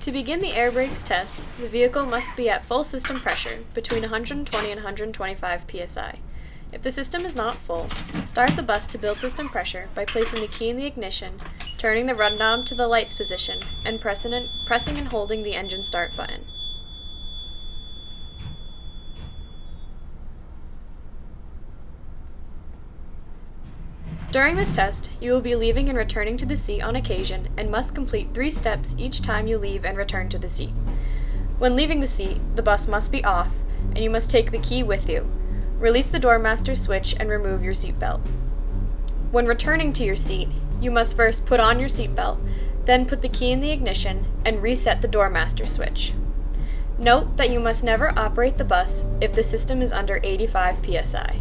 To begin the air brakes test, the vehicle must be at full system pressure, between 120 and 125 psi. If the system is not full, start the bus to build system pressure by placing the key in the ignition, turning the run knob to the lights position, and pressing and holding the engine start button. During this test, you will be leaving and returning to the seat on occasion and must complete 3 steps each time you leave and return to the seat. When leaving the seat, the bus must be off, and you must take the key with you. Release the door master switch and remove your seatbelt. When returning to your seat, you must first put on your seatbelt, then put the key in the ignition and reset the door master switch. Note that you must never operate the bus if the system is under 85 psi.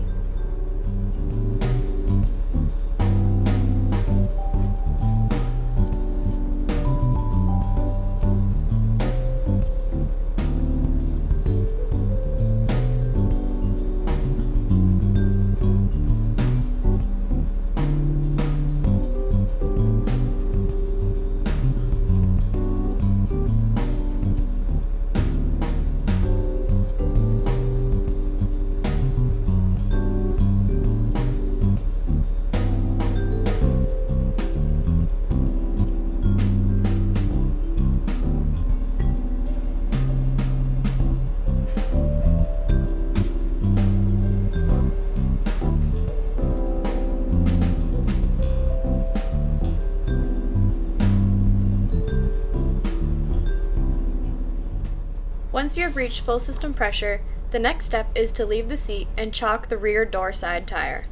Once you have reached full system pressure, the next step is to leave the seat and chock the rear door side tire.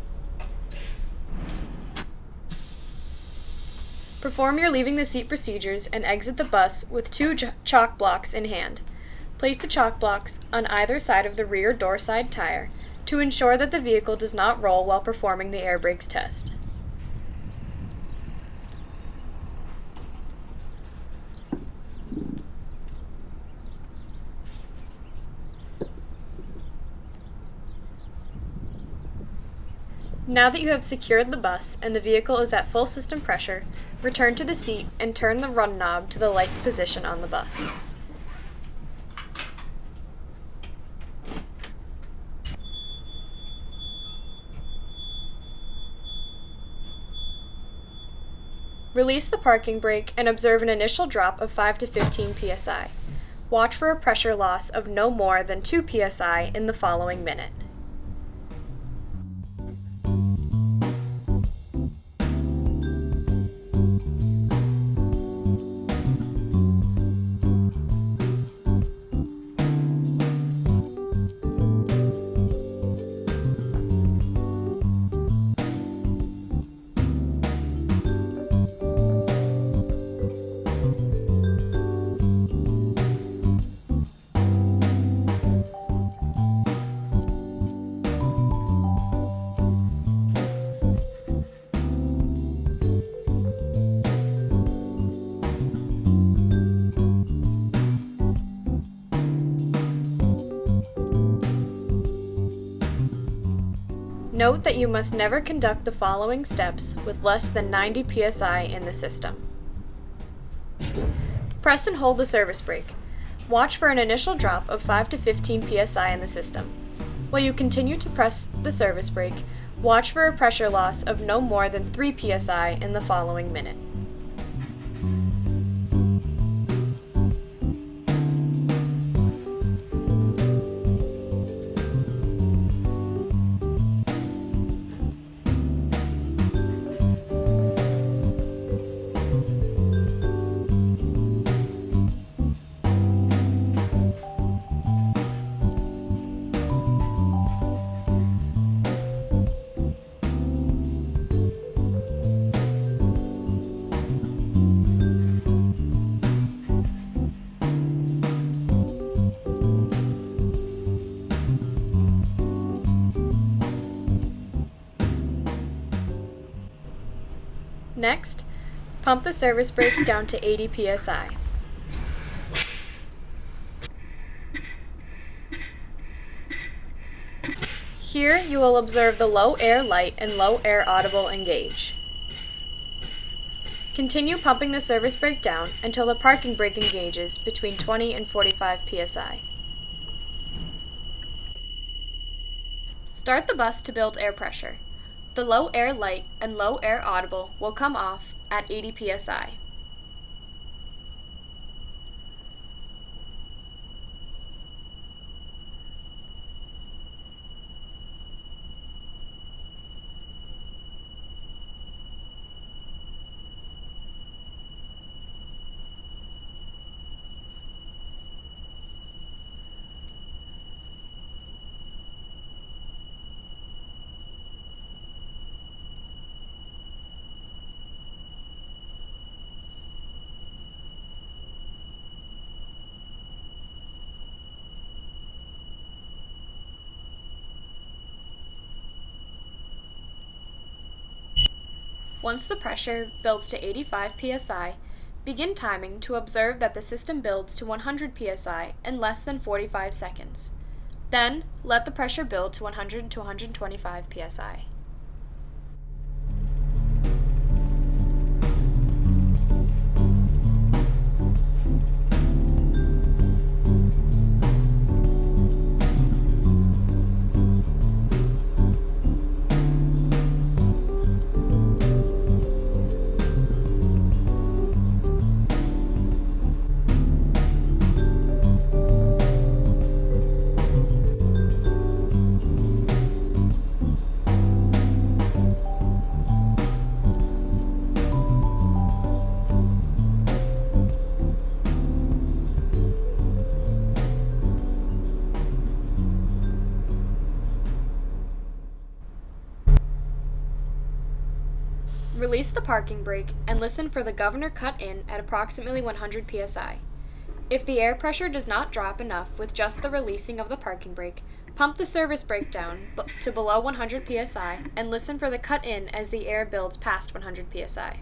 Perform your leaving the seat procedures and exit the bus with 2 chock blocks in hand. Place the chock blocks on either side of the rear door side tire to ensure that the vehicle does not roll while performing the air brakes test. Now that you have secured the bus and the vehicle is at full system pressure, return to the seat and turn the run knob to the lights position on the bus. Release the parking brake and observe an initial drop of 5 to 15 psi. Watch for a pressure loss of no more than 2 psi in the following minute. Note that you must never conduct the following steps with less than 90 psi in the system. Press and hold the service brake. Watch for an initial drop of 5 to 15 psi in the system. While you continue to press the service brake, watch for a pressure loss of no more than 3 psi in the following minute. Next, pump the service brake down to 80 psi. Here you will observe the low air light and low air audible engage. Continue pumping the service brake down until the parking brake engages between 20 and 45 psi. Start the bus to build air pressure. The low air light and low air audible will come off at 80 psi. Once the pressure builds to 85 psi, begin timing to observe that the system builds to 100 psi in less than 45 seconds. Then, let the pressure build to 100 to 125 psi. Release the parking brake and listen for the governor cut in at approximately 100 psi. If the air pressure does not drop enough with just the releasing of the parking brake, pump the service brake down to below 100 psi and listen for the cut in as the air builds past 100 psi.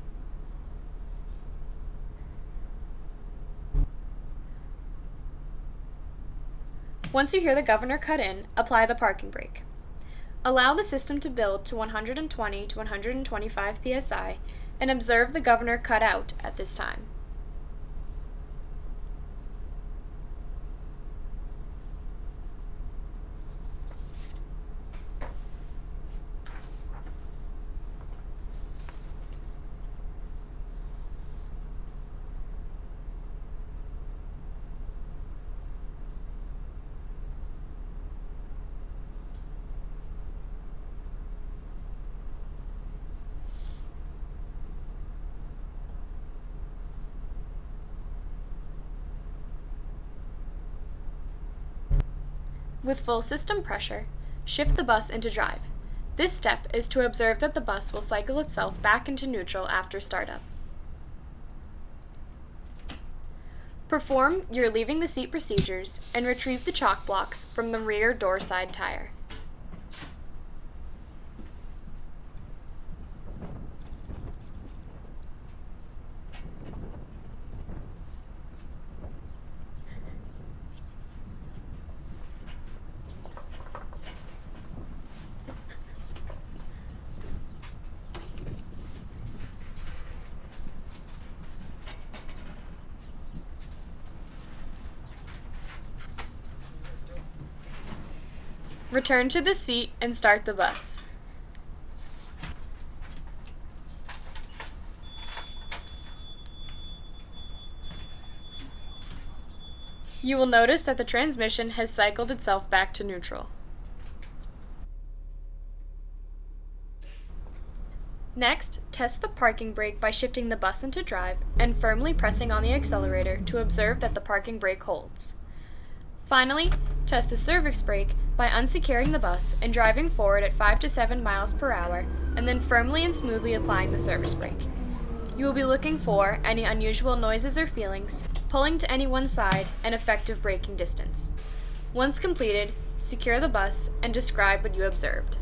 Once you hear the governor cut in, apply the parking brake. Allow the system to build to 120 to 125 psi and observe the governor cut out at this time. With full system pressure, shift the bus into drive. This step is to observe that the bus will cycle itself back into neutral after startup. Perform your leaving the seat procedures and retrieve the chalk blocks from the rear door side tire. Return to the seat and start the bus. You will notice that the transmission has cycled itself back to neutral. Next, test the parking brake by shifting the bus into drive and firmly pressing on the accelerator to observe that the parking brake holds. Finally, test the service brake by unsecuring the bus and driving forward at 5 to 7 miles per hour, and then firmly and smoothly applying the service brake. You will be looking for any unusual noises or feelings, pulling to any one side, and effective braking distance. Once completed, secure the bus and describe what you observed.